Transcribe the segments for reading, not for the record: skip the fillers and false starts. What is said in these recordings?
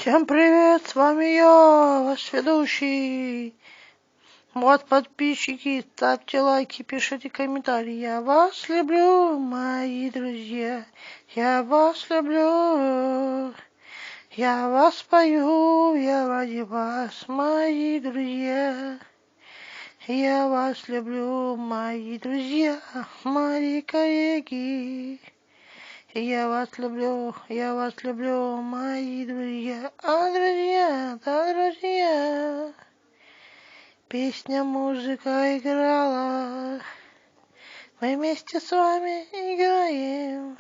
Всем привет, с вами я, ваш ведущий. Вот, подписчики, ставьте лайки, пишите комментарии. Я вас люблю, мои друзья. Я вас люблю. Я вас пою, я ради вас, мои друзья. Я вас люблю, мои друзья, мои коллеги. Я вас люблю, мои друзья. Да, друзья. Песня, музыка играла. Мы вместе с вами играем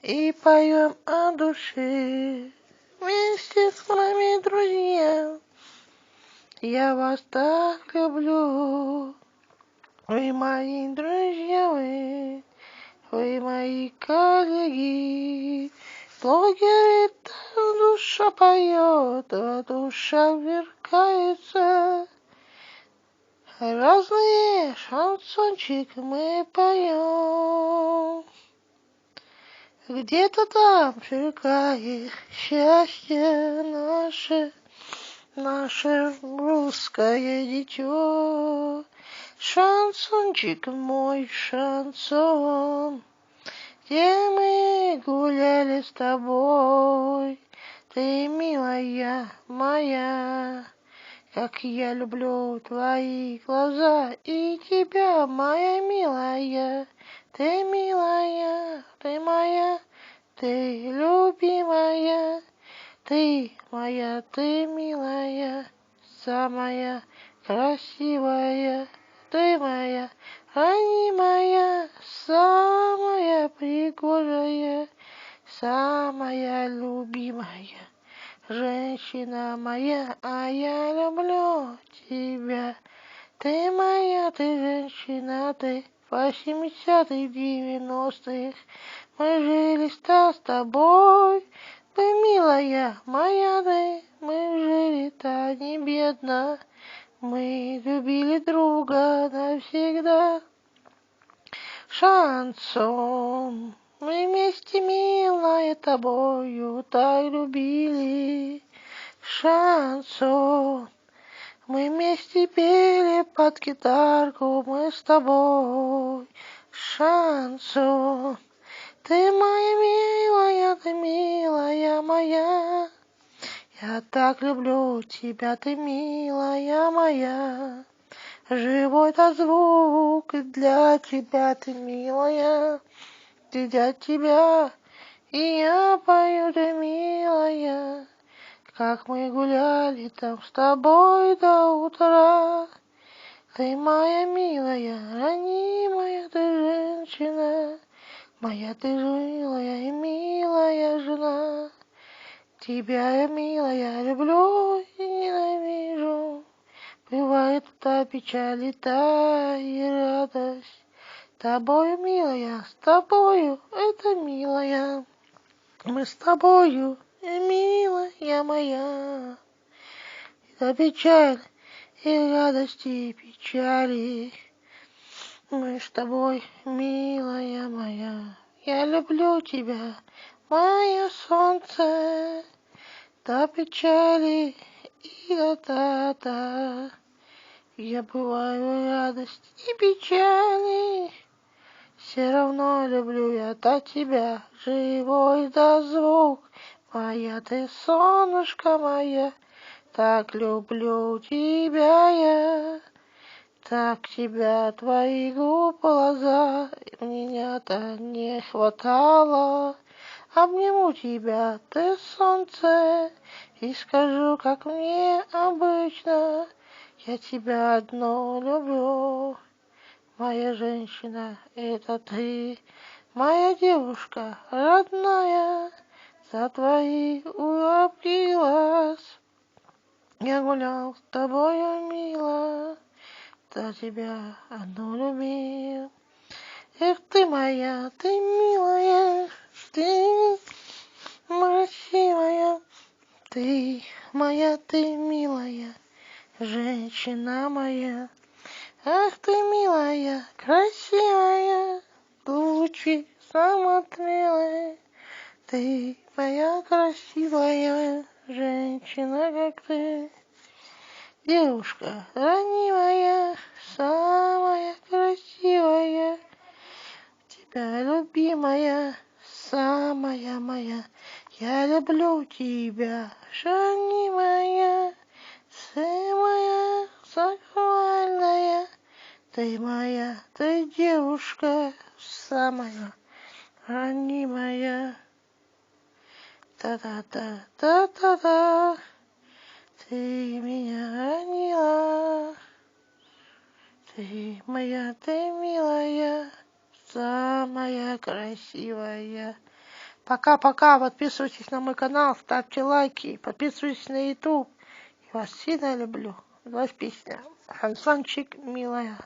и поем от души. Вместе с вами, друзья. Я вас так люблю. Вы мои друзья, вы мои коллеги. Блогеры, там душа поет, а душа веркается. Разные шансончик мы поем. Где-то там сверкает счастье наше русское дитё. Шансончик мой, шансон, где мы гуляли с тобой. Ты, милая моя, как я люблю твои глаза и тебя, моя милая. Ты милая, ты моя, ты любимая. Ты моя, ты милая, самая красивая. Ты моя, ранимая, самая пригожая, самая любимая. Женщина моя, а я люблю тебя. Ты моя, ты женщина, ты 80-х, 90-х. Мы жили-то с тобой. Ты, милая моя, ты, мы жили-то не бедно. Мы любили друга навсегда. Шансон. Мы вместе, милая, тобою так любили. Шансон. Мы вместе пели под гитарку, мы с тобой. Шансон. Ты моя милая, ты милая моя. Я так люблю тебя, ты милая моя. Живой-то звук для тебя, ты милая. Для тебя и я пою, ты милая. Как мы гуляли там с тобой до утра. Ты моя милая, ранимая ты женщина. Моя ты милая и милая жена. Тебя я, милая, люблю и ненавижу. Бывает та печаль, и та и радость. Тобою, милая, с тобою, это милая. Мы с тобою, милая моя. Это печаль и радости, и печали. Мы с тобой, милая моя. Я люблю тебя, мое солнце. До печали и до та-та. Я бываю в радости и печали. Все равно люблю я до тебя, живой да звук. Моя ты, солнышко моя, так люблю тебя я. Так тебя, твои губы, глаза, меня-то не хватало. Обниму тебя, ты солнце, и скажу, как мне обычно. Я тебя одну люблю. Моя женщина, это ты, моя девушка родная. За твои улыбки глаз я гулял с тобою, мило. За тебя одну любил. Эх, ты моя, ты милая, ты красивая, ты моя, ты милая, женщина моя. Ах, ты милая, красивая, лучи самоцветная, ты моя красивая женщина, как ты. Девушка ранимая, самая красивая, тебя любимая, самая моя. Я люблю тебя, ранимая, самая сексуальная. Ты моя, ты девушка, самая ранимая. Та-та-та, та-та-та. Ты меня ранила, ты моя, ты милая, самая красивая. Пока-пока, подписывайтесь на мой канал, ставьте лайки, подписывайтесь на YouTube. Я вас сильно люблю. Вас песня. Хансончик, милая.